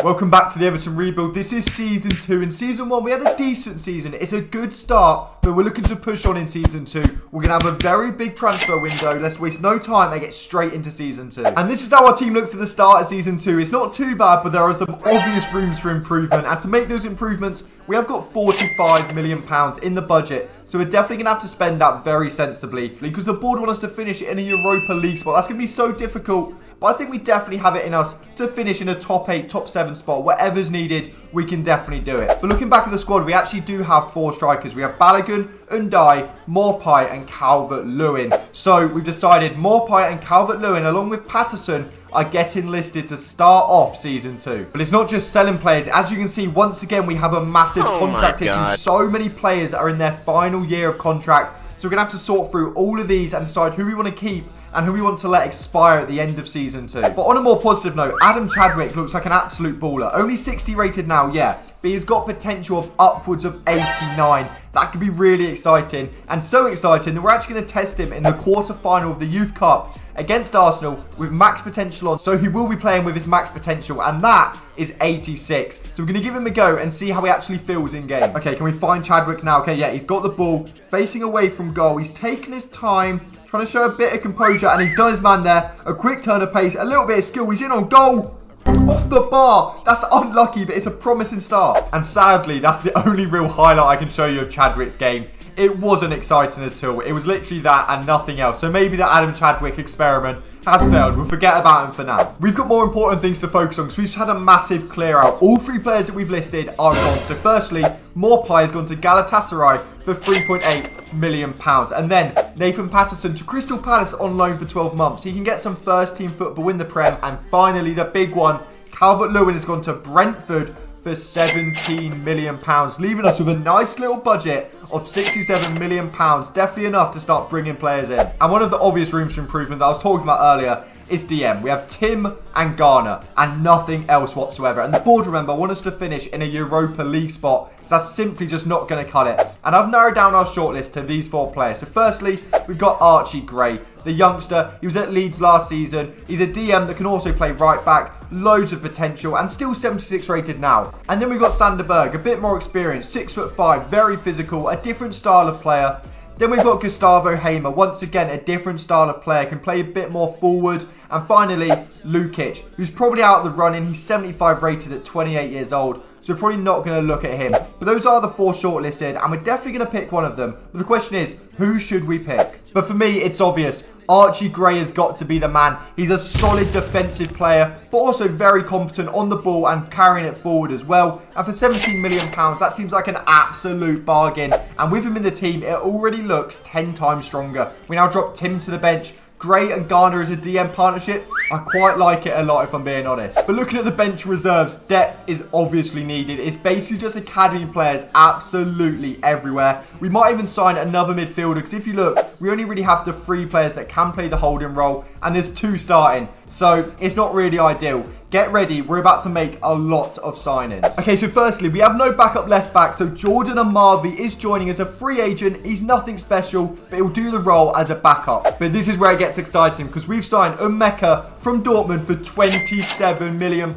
Welcome back to the Everton rebuild. This is season 2. In season 1 we had a decent season. It's a good start, but we're looking to push on in season 2. We're going to have a very big transfer window. Let's waste no time and get straight into season 2. And this is how our team looks at the start of season 2. It's not too bad, but there are some obvious rooms for improvement. And to make those improvements, we have got £45 million in the budget. So we're definitely going to have to spend that very sensibly, because the board want us to finish in a Europa League spot. That's going to be so difficult. But I think we definitely have it in us to finish in a top 8, top 7 spot. Whatever's needed, we can definitely do it. But looking back at the squad, we actually do have 4 strikers. We have Balogun, Undai, Morpai and Calvert-Lewin. So we've decided Morpai and Calvert-Lewin, along with Patterson, are getting listed to start off season 2. But it's not just selling players. As you can see, once again, we have a massive contract issue. So many players are in their final year of contract. So we're going to have to sort through all of these and decide who we want to keep and who we want to let expire at the end of season 2. But on a more positive note, Adam Chadwick looks like an absolute baller. Only 60 rated now, yeah, but he's got potential of upwards of 89. That could be really exciting, and so exciting that we're actually going to test him in the quarter-final of the Youth Cup against Arsenal with max potential on. So he will be playing with his max potential, and that is 86. So we're going to give him a go and see how he actually feels in game. Okay, can we find Chadwick now? Okay, yeah, he's got the ball facing away from goal. He's taken his time, trying to show a bit of composure, and he's done his man there. A quick turn of pace, a little bit of skill. He's in on goal. Off the bar. That's unlucky, but it's a promising start. And sadly, that's the only real highlight I can show you of Chadwick's game. It wasn't exciting at all. It was literally that and nothing else. So maybe the Adam Chadwick experiment has failed. We'll forget about him for now. We've got more important things to focus on because we've just had a massive clear out. All 3 players that we've listed are gone. So firstly, Morpai has gone to Galatasaray for £3.8 million. And then Nathan Patterson to Crystal Palace on loan for 12 months. He can get some first team football in the Prem. And finally, the big one, Calvert-Lewin has gone to Brentford for £17 million, leaving us with a nice little budget of £67 million. Definitely enough to start bringing players in. And one of the obvious rooms for improvement that I was talking about earlier is DM. We have Tim and Garner and nothing else whatsoever. And the board, remember, want us to finish in a Europa League spot, because that's simply just not going to cut it. And I've narrowed down our shortlist to these 4 players. So firstly, we've got Archie Gray, the youngster. He was at Leeds last season. He's a DM that can also play right back. Loads of potential and still 76 rated now. And then we've got Sander Berg, a bit more experienced, 6'5", very physical, a different style of player. Then we've got Gustavo Hamer, once again a different style of player, can play a bit more forward. And finally, Lukic, who's probably out of the running. He's 75 rated at 28 years old, so we're probably not going to look at him. But those are the 4 shortlisted, and we're definitely going to pick one of them. But the question is, who should we pick? But for me, it's obvious. Archie Gray has got to be the man. He's a solid defensive player, but also very competent on the ball and carrying it forward as well. And for £17 million, that seems like an absolute bargain. And with him in the team, it already looks 10 times stronger. We now drop Tim to the bench. Gray and Garner as a DM partnership, I quite like it a lot if I'm being honest. But looking at the bench reserves, depth is obviously needed. It's basically just academy players absolutely everywhere. We might even sign another midfielder, because if you look, we only really have the 3 players that can play the holding role, and there's 2 starting. So it's not really ideal. Get ready, we're about to make a lot of signings. Okay, so firstly, we have no backup left back, so Jordan Amavi is joining as a free agent. He's nothing special, but he'll do the role as a backup. But this is where it gets exciting, because we've signed Umeka from Dortmund for £27 million.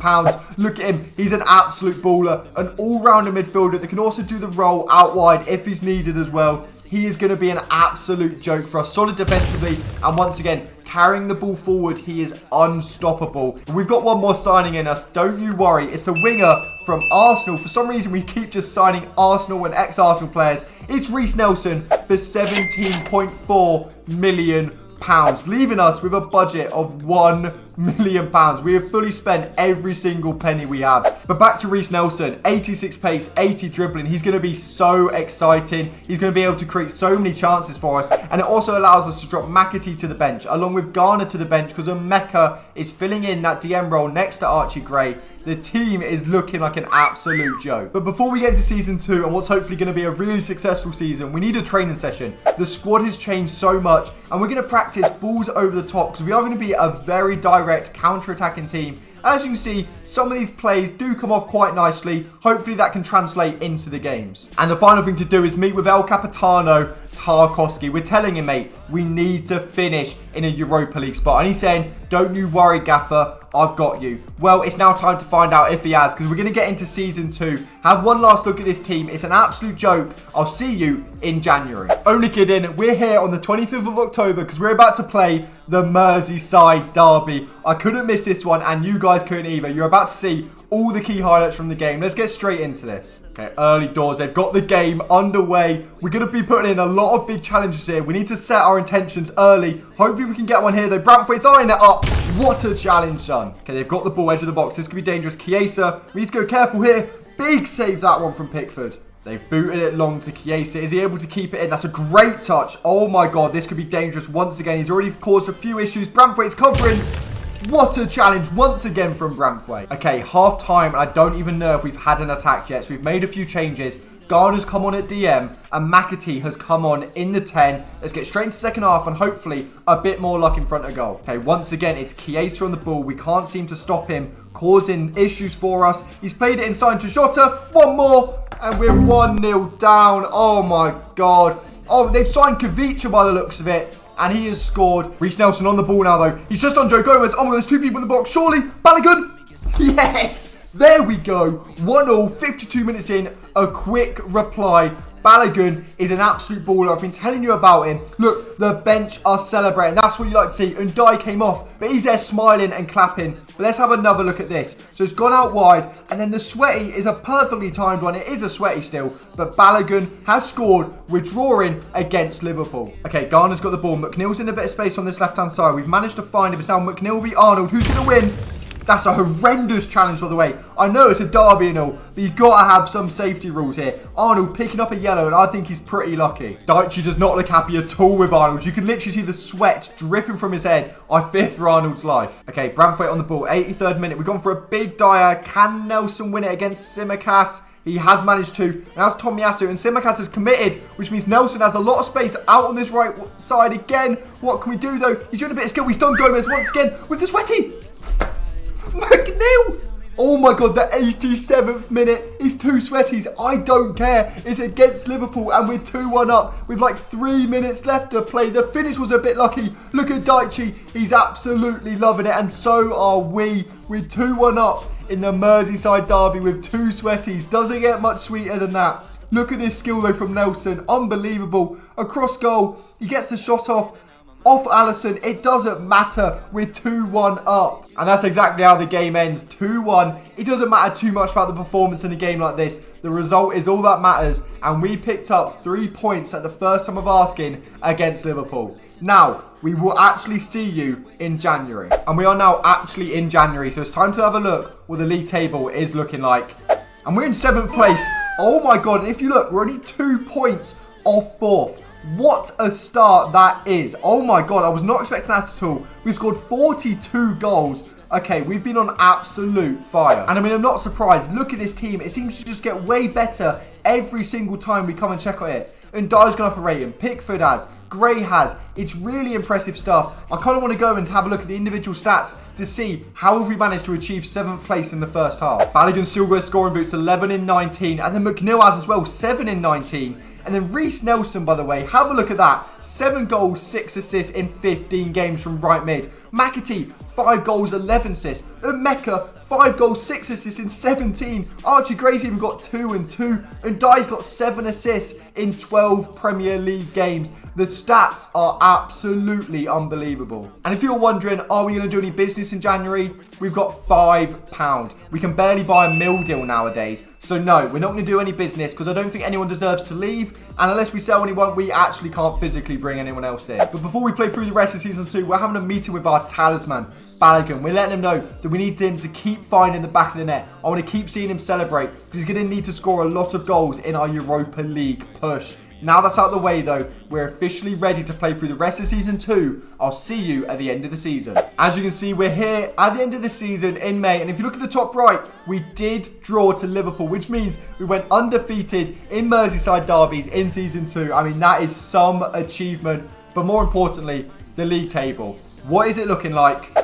Look at him, he's an absolute baller, an all-rounder midfielder that can also do the role out wide if he's needed as well. He is going to be an absolute joke for us, solid defensively, and once again, carrying the ball forward, he is unstoppable. We've got one more signing in us, don't you worry. It's a winger from Arsenal. For some reason, we keep just signing Arsenal and ex-Arsenal players. It's Reece Nelson for £17.4 million, leaving us with a budget of £1 million. We have fully spent every single penny we have. But back to Reece Nelson, 86 pace, 80 dribbling. He's going to be so exciting. He's going to be able to create so many chances for us. And it also allows us to drop McAtee to the bench, along with Garner to the bench, because Umeka is filling in that DM role next to Archie Gray. The team is looking like an absolute joke. But before we get into season 2 and what's hopefully going to be a really successful season, we need a training session. The squad has changed so much, and we're going to practice balls over the top, because we are going to be a very direct counter-attacking team. As you can see, some of these plays do come off quite nicely. Hopefully that can translate into the games. And the final thing to do is meet with El Capitano Tarkowski. We're telling him, mate, we need to finish in a Europa League spot. And he's saying, don't you worry, Gaffer, I've got you. Well, it's now time to find out if he has, because we're going to get into Season 2. Have one last look at this team. It's an absolute joke. I'll see you in January. Only kidding. We're here on the 25th of October because we're about to play the Merseyside Derby. I couldn't miss this one, and you guys couldn't either. You're about to see all the key highlights from the game. Let's get straight into this. Okay, early doors. They've got the game underway. We're going to be putting in a lot of big challenges here. We need to set our intentions early. Hopefully we can get one here, though. Brantford's eyeing it up. What a challenge, son. Okay, they've got the ball edge of the box. This could be dangerous. Chiesa, we need to go careful here. Big save, that one from Pickford. They've booted it long to Chiesa. Is he able to keep it in? That's a great touch. Oh my God, this could be dangerous once again. He's already caused a few issues. Brantford's covering. What a challenge once again from Brantford. Okay, half time. I don't even know if we've had an attack yet. So we've made a few changes. Garner's come on at DM and McAtee has come on in the 10. Let's get straight into second half and hopefully a bit more luck in front of goal. Okay, once again, it's Chiesa on the ball. We can't seem to stop him, causing issues for us. He's played it inside to Jota. One more and we're 1-0 down. Oh my God. Oh, they've signed Kavicha by the looks of it. And he has scored. Reece Nelson on the ball now, though. He's just on Joe Gomez. Oh, there's two people in the box. Surely. Balogun. Yes. There we go. 1-0, 52 minutes in. A quick reply. Balogun is an absolute baller. I've been telling you about him. Look, the bench are celebrating. That's what you like to see. Undai came off, but he's there smiling and clapping. But let's have another look at this. So it's gone out wide, and then the sweaty is a perfectly timed one. It is a sweaty still, but Balogun has scored. We're drawing against Liverpool. Okay, Garner's got the ball. McNeil's in a bit of space on this left-hand side. We've managed to find him. It's now McNeil v Arnold. Who's going to win? That's a horrendous challenge, by the way. I know it's a derby and all, but you've got to have some safety rules here. Arnold picking up a yellow, and I think he's pretty lucky. Daichi does not look happy at all with Arnold. You can literally see the sweat dripping from his head. I fear for Arnold's life. Okay, Brantford on the ball. 83rd minute. We've gone for a big Dyer. Can Nelson win it against Simicas? He has managed to. And that's Tomiyasu. And Simicas has committed, which means Nelson has a lot of space out on this right side again. What can we do, though? He's doing a bit of skill. He's done Gomez once again with the sweaty. McNeil! Oh my God, the 87th minute. He's two sweaties. I don't care. It's against Liverpool and we're 2-1 up with like 3 minutes left to play. The finish was a bit lucky. Look at Daichi. He's absolutely loving it, and so are we. We're 2-1 up in the Merseyside Derby with two sweaties. Doesn't get much sweeter than that. Look at this skill though from Nelson. Unbelievable. Across goal. He gets the shot off Allison. It doesn't matter. We're 2-1 up. And that's exactly how the game ends. 2-1. It doesn't matter too much about the performance in a game like this. The result is all that matters. And we picked up 3 points at the first time of asking against Liverpool. Now, we will actually see you in January. And we are now actually in January. So it's time to have a look what the league table is looking like. And we're in 7th place. Oh my God. And if you look, we're only 2 points off 4th. What a start that is. Oh my God, I was not expecting that at all. We've scored 42 goals. Okay, we've been on absolute fire. And I mean, I'm not surprised. Look at this team. It seems to just get way better every single time we come and check on it. And Dyer's gone up a rating. Pickford has. Gray has. It's really impressive stuff. I kind of want to go and have a look at the individual stats to see how have we managed to achieve 7th place in the first half. Balogun still got scoring boots, 11 in 19. And then McNeil has as well, 7 in 19. And then Reece Nelson, by the way, have a look at that. 7 goals, 6 assists in 15 games from right mid. McAtee, 5 goals, 11 assists. Mecca, 5 goals, 6 assists in 17. Archie Gray's even got 2 and 2. And Dye's got 7 assists in 12 Premier League games. The stats are absolutely unbelievable. And if you're wondering, are we going to do any business in January? We've got £5. We can barely buy a meal deal nowadays. So no, we're not going to do any business because I don't think anyone deserves to leave. And unless we sell anyone, we actually can't physically bring anyone else in. But before we play through the rest of Season 2, we're having a meeting with our talisman, Balogun. We're letting him know that we need him to keep finding the back of the net. I want to keep seeing him celebrate because he's going to need to score a lot of goals in our Europa League push. Now that's out of the way though, we're officially ready to play through the rest of Season 2. I'll see you at the end of the season. As you can see, we're here at the end of the season in May. And if you look at the top right, we did draw to Liverpool, which means we went undefeated in Merseyside derbies in Season 2. I mean, that is some achievement. But more importantly, the league table. What is it looking like?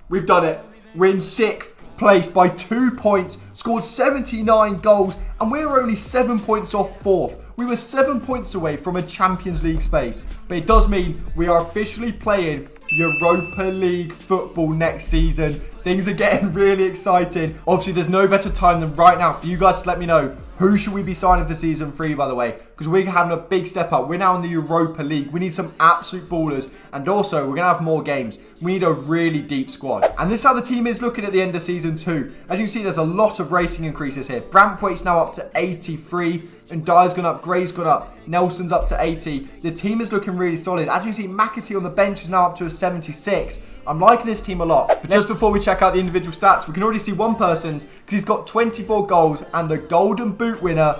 We've done it. we're in 6th place by 2 points, scored 79 goals, and we're only 7 points off 4th. We were 7 points away from a Champions League space, but it does mean we are officially playing Europa League football next season. Things are getting really exciting. Obviously, there's no better time than right now for you guys to let me know who should we be signing for season 3, by the way, because we're having a big step up. We're now in the Europa League. We need some absolute ballers, and also we're going to have more games. We need a really deep squad. And this is how the team is looking at the end of season 2. As you can see, there's a lot of rating increases here. Brampthwaite's now up to 83, and Dyer's gone up, Gray's gone up, Nelson's up to 80. The team is looking really solid. As you can see, McAtee on the bench is now up to a 76. I'm liking this team a lot. But just before we check out the individual stats, we can already see one person's, because he's got 24 goals, and the Golden Boot winner,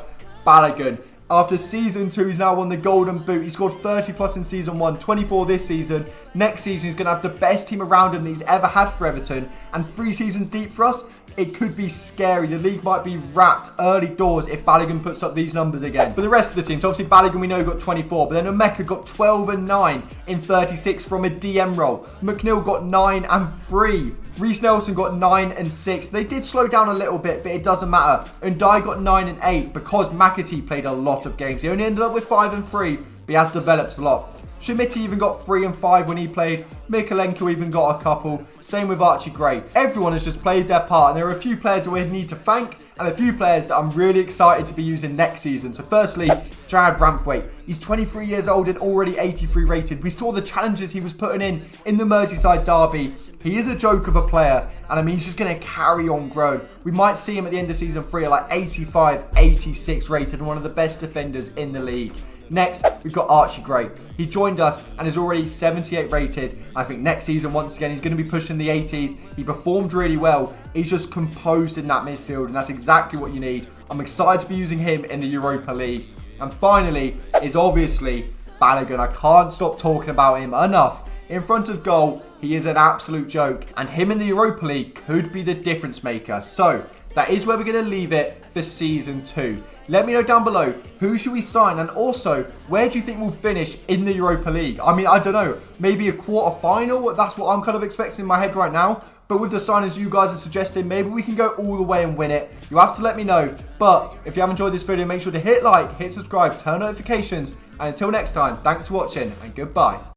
Balogun. After season 2, he's now won the Golden Boot. He scored 30 plus in season 1, 24 this season. Next season, he's going to have the best team around him that he's ever had for Everton. And 3 seasons deep for us, it could be scary. The league might be wrapped early doors if Balogun puts up these numbers again. But the rest of the team, so obviously Balogun we know got 24, but then Omeka got 12 and 9 in 36 from a DM role. McNeil got 9 and 3. Reece Nelson got 9 and 6. They did slow down a little bit, but it doesn't matter. And Dye got 9 and 8 because McAtee played a lot of games. He only ended up with 5 and 3, but he has developed a lot. Schmidt even got 3 and 5 when he played. Mikolenko even got a couple. Same with Archie Gray. Everyone has just played their part, and there are a few players that we need to thank and a few players that I'm really excited to be using next season. So firstly, Jarrad Brampthwaite. He's 23 years old and already 83 rated. We saw the challenges he was putting in the Merseyside Derby. He is a joke of a player, and I mean, he's just going to carry on growing. We might see him at the end of season 3 at like 85, 86 rated, and one of the best defenders in the league. Next, we've got Archie Gray. He joined us and is already 78 rated. I think next season, once again, he's going to be pushing the 80s. He performed really well. He's just composed in that midfield, and that's exactly what you need. I'm excited to be using him in the Europa League. And finally, is obviously Balogun. I can't stop talking about him enough. In front of goal, he is an absolute joke. And him in the Europa League could be the difference maker. So, that is where we're going to leave it for season 2. Let me know down below, who should we sign? And also, where do you think we'll finish in the Europa League? I mean, I don't know. Maybe a quarter final? That's what I'm kind of expecting in my head right now. But with the signings you guys are suggesting, maybe we can go all the way and win it. You have to let me know. But if you have enjoyed this video, make sure to hit like, hit subscribe, turn notifications. And until next time, thanks for watching and goodbye.